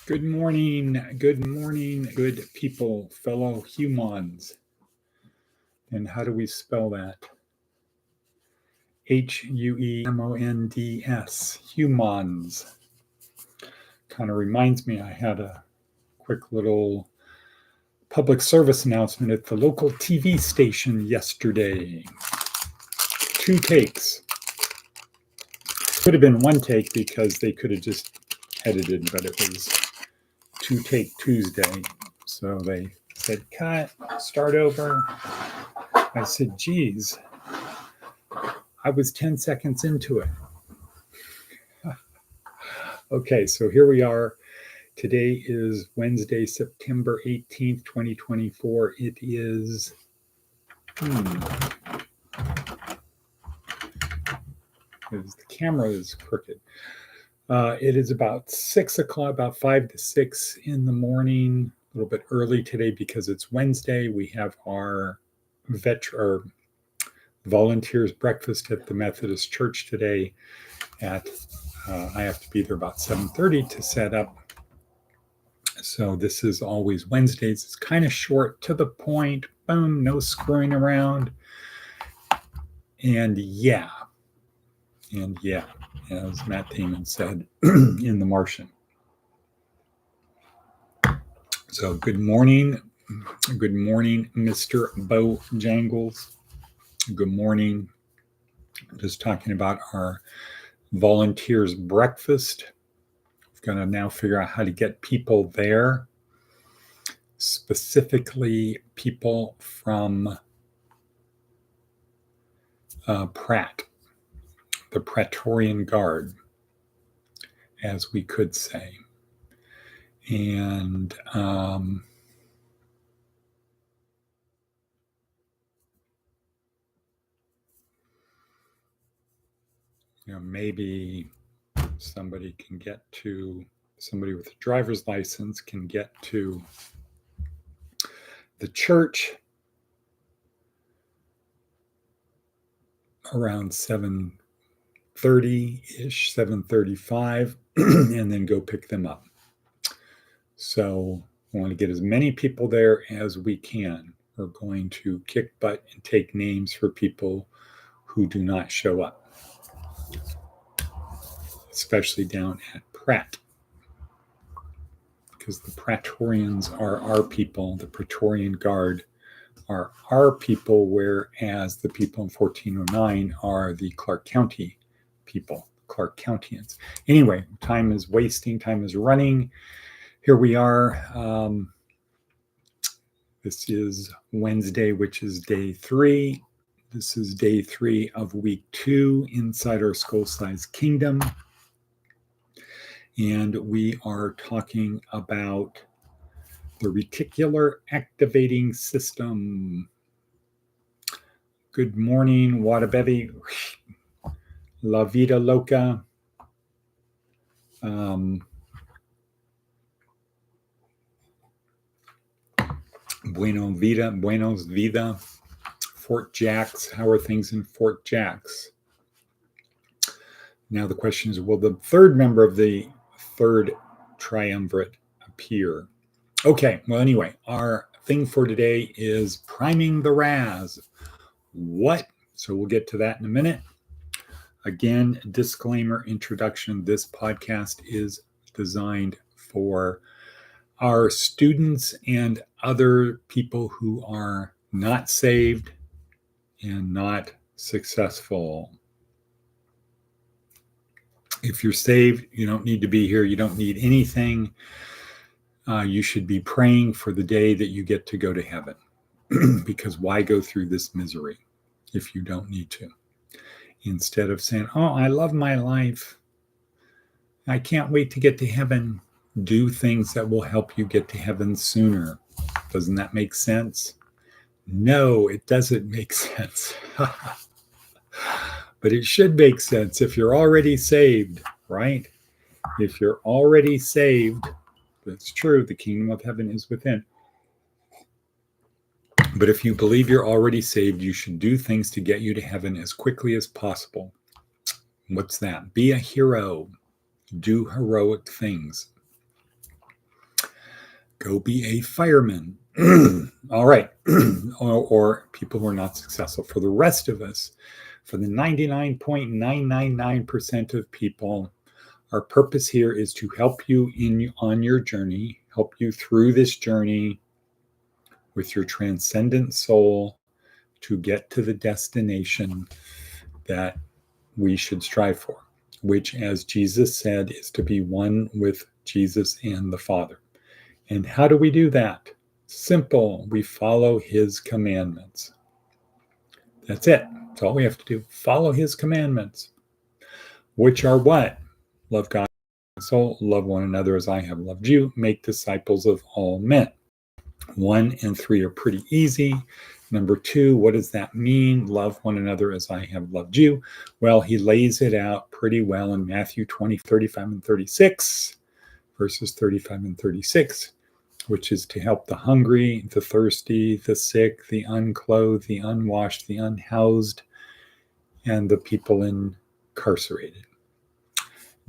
Good morning, good people, fellow humans. And how do we spell that? Huemonds, humans. Kind of reminds me, I had a quick little public service announcement at the local TV station yesterday. 2 takes. Could have been 1 take because they could have just edited, but it was 2 take Tuesday. So they said, cut, start over. I said, geez, I was 10 seconds into it. Okay, so here we are. Today is Wednesday, September 18th, 2024. It is, the camera is crooked. It is about 6 o'clock, about 5 to 6 in the morning, a little bit early today because it's Wednesday. We have our volunteers breakfast at the Methodist Church today at I have to be there about 7:30 to set up. So this is always Wednesdays. It's kind of short, to the point, boom, no screwing around. And yeah, as Matt Damon said in The Martian. So good morning, Mr. Bojangles. Good morning. Just talking about our volunteers breakfast. We've got to now figure out how to get people there, specifically people from Pratt, the Praetorian Guard, as we could say. And maybe somebody with a driver's license can get to the church around 7:30-ish, 7:35, and then go pick them up. So we want to get as many people there as we can. We're going to kick butt and take names for people who do not show up, especially down at Pratt, because the Praetorians are our people. The Praetorian Guard are our people, whereas the people in 1409 are the Clark County people, Clark Countians. Anyway, time is wasting, time is running. Here we are. This is Wednesday, which is day 3. This is day 3 of week 2 inside our skull-sized kingdom. And we are talking about the reticular activating system. Good morning, Wadabebi, La Vida Loca. Buenos Vida, Fort Jacks. How are things in Fort Jacks? Now the question is, will the third member of the third triumvirate appear? Okay, well, anyway, our thing for today is priming the RAS. What? So we'll get to that in a minute. Again, disclaimer, introduction. This podcast is designed for our students and other people who are not saved and not successful. If you're saved, you don't need to be here. You don't need anything. You should be praying for the day that you get to go to heaven, because why go through this misery if you don't need to? Instead of saying, oh, I love my life, I can't wait to get to heaven, do things that will help you get to heaven sooner. Doesn't that make sense? No, it doesn't make sense. But it should make sense if you're already saved, right? If you're already saved, that's true. The kingdom of heaven is within. But if you believe you're already saved, you should do things to get you to heaven as quickly as possible. What's that? Be a hero. Do heroic things. Go be a fireman. All right. or people who are not successful. For the rest of us, for the 99.999% of people, our purpose here is to help you on your journey, help you through this journey with your transcendent soul to get to the destination that we should strive for, which, as Jesus said, is to be one with Jesus and the Father. And how do we do that? Simple. We follow his commandments. That's it. That's all we have to do. Follow his commandments, which are what? Love God and soul, love one another as I have loved you, make disciples of all men. 1 and 3 are pretty easy. Number 2, what does that mean? Love one another as I have loved you. Well, he lays it out pretty well in Matthew 20, 35 and 36, verses 35 and 36, which is to help the hungry, the thirsty, the sick, the unclothed, the unwashed, the unhoused, and the people incarcerated.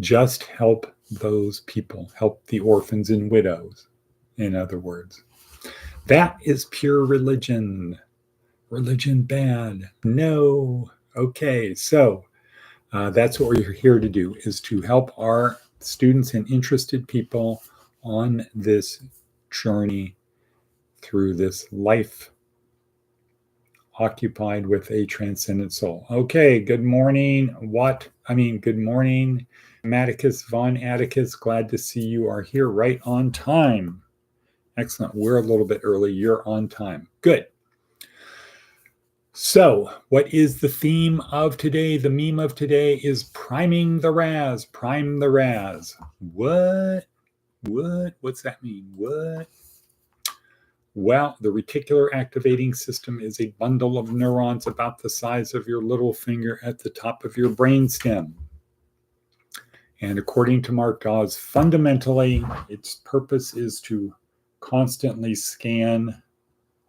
Just help those people. Help the orphans and widows, in other words. That is pure religion. Religion bad. No. Okay, so that's what we're here to do, is to help our students and interested people on this journey through this life occupied with a transcendent soul. Okay, good morning. Good morning, Atticus, Von Atticus. Glad to see you are here right on time. Excellent. We're a little bit early. You're on time. Good. So, what is the theme of today? The meme of today is priming the RAS. Prime the RAS. What? What's that mean? What? Well, the reticular activating system is a bundle of neurons about the size of your little finger at the top of your brainstem. And according to Mark Dawes, fundamentally, its purpose is to constantly scan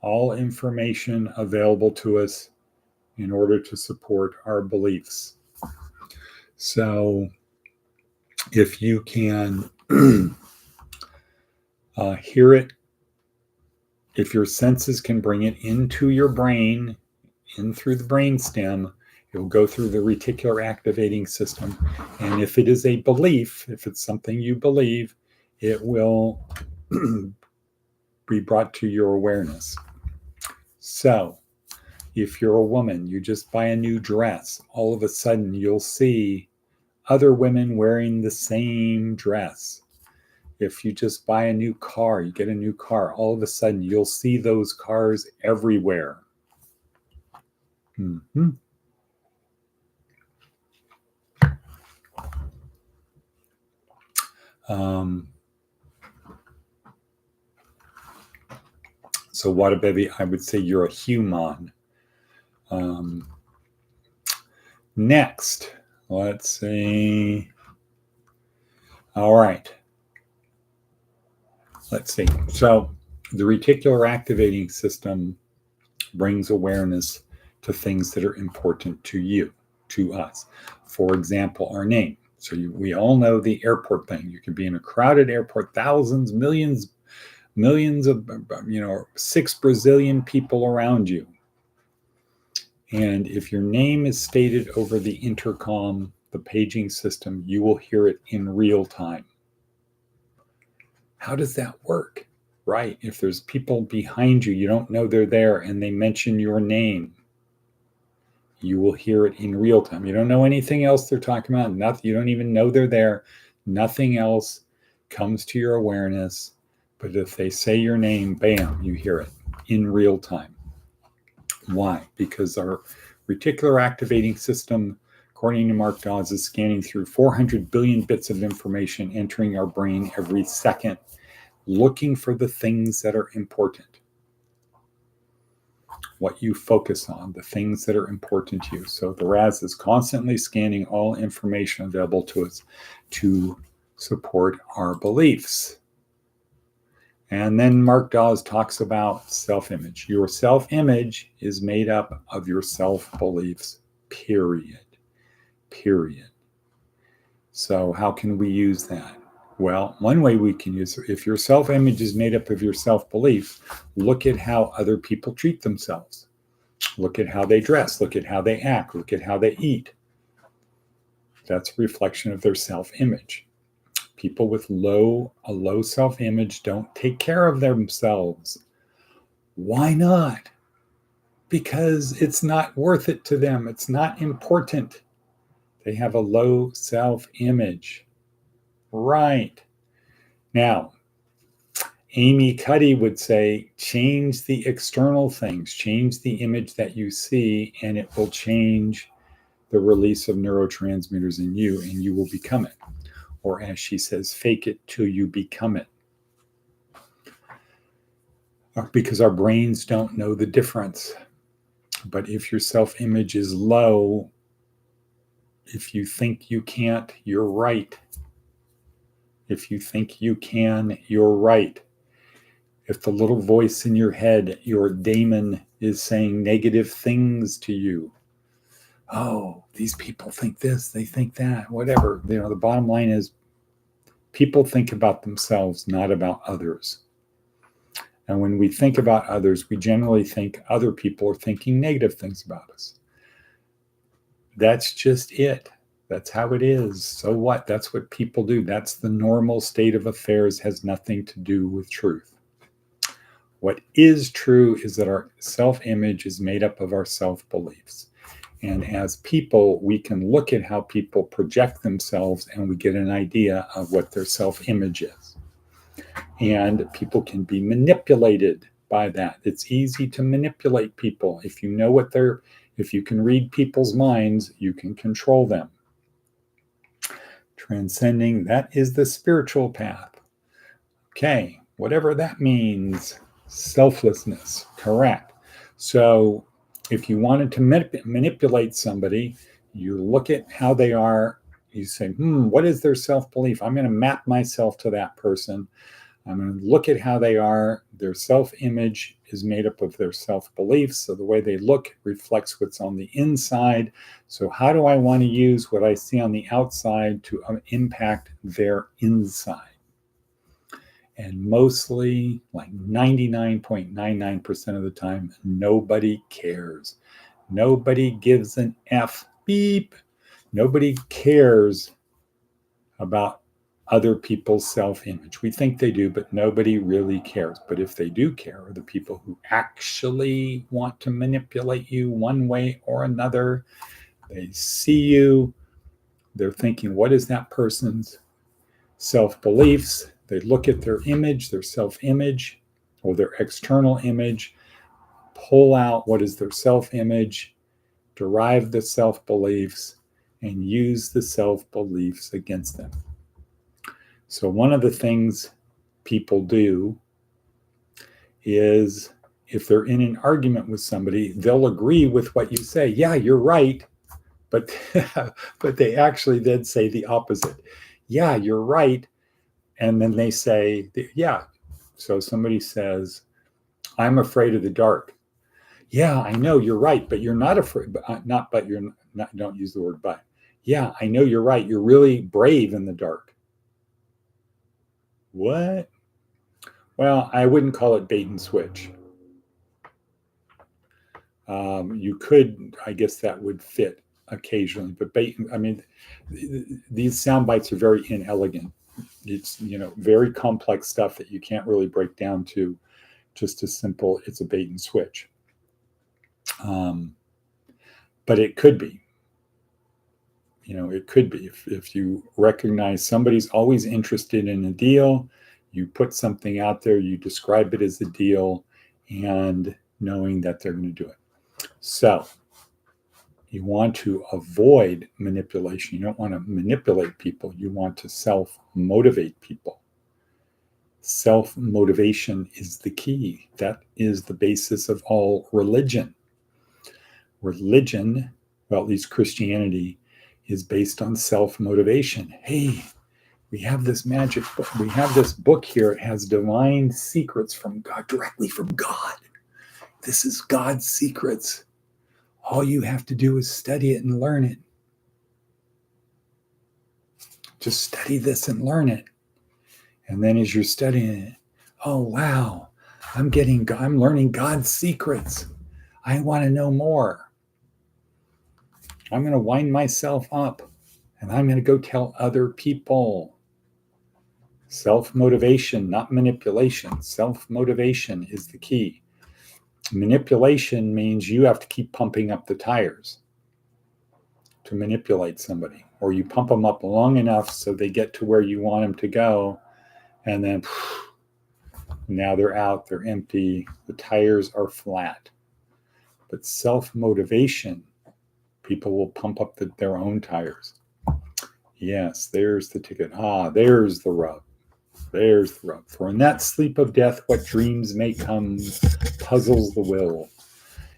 all information available to us in order to support our beliefs. So if you can hear it, if your senses can bring it into your brain, in through the brainstem, it will go through the reticular activating system. And if it is a belief, if it's something you believe, it will be brought to your awareness. So if you're a woman, you just buy a new dress, all of a sudden you'll see other women wearing the same dress. If you just buy a new car, you get a new car, all of a sudden you'll see those cars everywhere. Mm-hmm. So what a baby, I would say you're a human. Next, let's see. All right. Let's see. So the reticular activating system brings awareness to things that are important to you, to us. For example, our name. So we all know the airport thing. You could be in a crowded airport, thousands, millions of, 6 Brazilian people around you. And if your name is stated over the intercom, the paging system, you will hear it in real time. How does that work? Right. If there's people behind you, you don't know they're there, and they mention your name, you will hear it in real time. You don't know anything else they're talking about. Nothing. You don't even know they're there. Nothing else comes to your awareness. But if they say your name, bam, you hear it in real time. Why? Because our reticular activating system, according to Mark Dawes, is scanning through 400 billion bits of information entering our brain every second, looking for the things that are important. What you focus on, the things that are important to you. So the RAS is constantly scanning all information available to us to support our beliefs. And then Mark Dawes talks about self-image. Your self-image is made up of your self-beliefs, period. So how can we use that? Well, one way we can use it, if your self-image is made up of your self-belief, look at how other people treat themselves. Look at how they dress. Look at how they act. Look at how they eat. That's a reflection of their self-image. People with a low self-image don't take care of themselves. Why not? Because it's not worth it to them. It's not important. They have a low self-image. Right. Now, Amy Cuddy would say, change the external things, change the image that you see, and it will change the release of neurotransmitters in you, and you will become it. Or as she says, fake it till you become it. Because our brains don't know the difference. But if your self-image is low, if you think you can't, you're right. If you think you can, you're right. If the little voice in your head, your daemon, is saying negative things to you, oh, these people think this, they think that, whatever. The bottom line is people think about themselves, not about others. And when we think about others, we generally think other people are thinking negative things about us. That's just it. That's how it is. So what? That's what people do. That's the normal state of affairs, has nothing to do with truth. What is true is that our self-image is made up of our self-beliefs. And as people, we can look at how people project themselves and we get an idea of what their self-image is. And people can be manipulated by that. It's easy to manipulate people. If you know if you can read people's minds, you can control them. Transcending, that is the spiritual path. Okay, whatever that means. Selflessness, correct. So if you wanted to manipulate somebody, you look at how they are, you say, what is their self-belief? I'm going to map myself to that person. I'm going to look at how they are. Their self-image is made up of their self-beliefs. So the way they look reflects what's on the inside. So how do I want to use what I see on the outside to impact their inside? And mostly, like 99.99% of the time, nobody cares. Nobody gives an F, beep. Nobody cares about other people's self-image. We think they do, but nobody really cares. But if they do care, are the people who actually want to manipulate you one way or another. They see you, they're thinking, what is that person's self-beliefs? They look at their image, their self-image, or their external image, pull out what is their self-image, derive the self-beliefs, and use the self-beliefs against them. So one of the things people do is, if they're in an argument with somebody, they'll agree with what you say. Yeah, you're right. But they actually then say the opposite. Yeah, you're right. And then they say, yeah. So somebody says, I'm afraid of the dark. Yeah, I know you're right, but you're not afraid. Don't use the word but. Yeah, I know you're right. You're really brave in the dark. What? Well, I wouldn't call it bait and switch. You could, I guess that would fit occasionally, but these sound bites are very inelegant. It's, very complex stuff that you can't really break down to just as simple, it's a bait and switch. But it could be. It could be. If you recognize somebody's always interested in a deal, you put something out there, you describe it as a deal, and knowing that they're going to do it. So you want to avoid manipulation. You don't want to manipulate people. You want to self-motivate people. Self-motivation is the key. That is the basis of all religion. Religion, well, at least Christianity, is based on self-motivation. Hey, we have this magic book. We have this book here. It has divine secrets from God, directly from God. This is God's secrets. All you have to do is study it and learn it. Just study this and learn it. And then as you're studying it, oh, wow, I'm learning God's secrets. I want to know more. I'm going to wind myself up and I'm going to go tell other people. Self-motivation, not manipulation. Self-motivation is the key. Manipulation means you have to keep pumping up the tires to manipulate somebody, or you pump them up long enough so they get to where you want them to go, and then now they're out, they're empty, the tires are flat. But self-motivation, people will pump up their own tires. Yes, there's the ticket. There's the rub. There's the rub. For in that sleep of death, what dreams may come, puzzles the will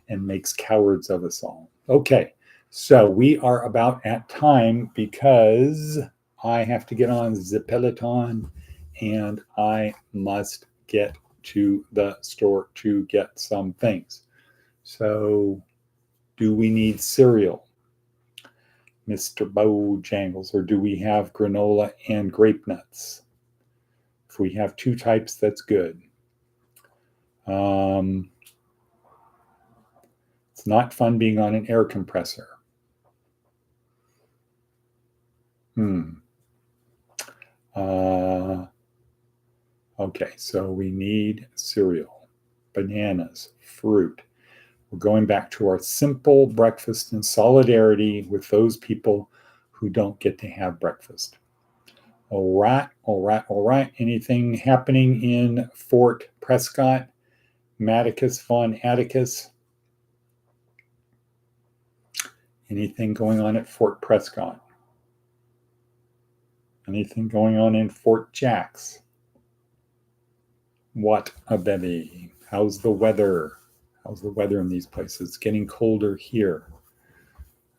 and makes cowards of us all. Okay, so we are about at time because I have to get on the Peloton and I must get to the store to get some things. So do we need cereal, Mr. Bojangles, or do we have granola and grape nuts? If we have two types, that's good. It's not fun being on an air compressor. Okay, so we need cereal, bananas, fruit. We're going back to our simple breakfast in solidarity with those people who don't get to have breakfast. All right. Anything happening in Fort Prescott? Matticus von Atticus? Anything going on at Fort Prescott? Anything going on in Fort Jacks? What a bevy. How's the weather? How's the weather in these places? It's getting colder here.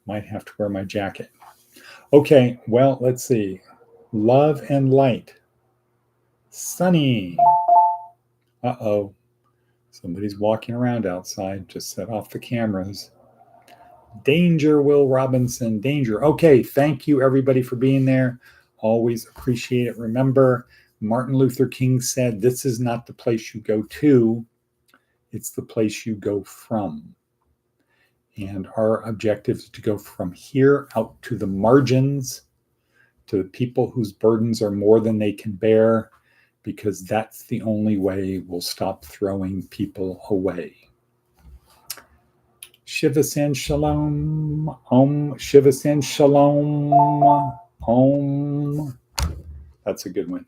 Might have to wear my jacket. Okay, well, let's see. Love and light. Sunny. Uh-oh. Somebody's walking around outside. Just set off the cameras. Danger, Will Robinson. Danger. Okay, thank you, everybody, for being there. Always appreciate it. Remember, Martin Luther King said, this is not the place you go to, it's the place you go from. And our objective is to go from here out to the margins, to the people whose burdens are more than they can bear, because that's the only way we'll stop throwing people away. Shiva San Shalom. Om Shiva San Shalom. Om. That's a good one.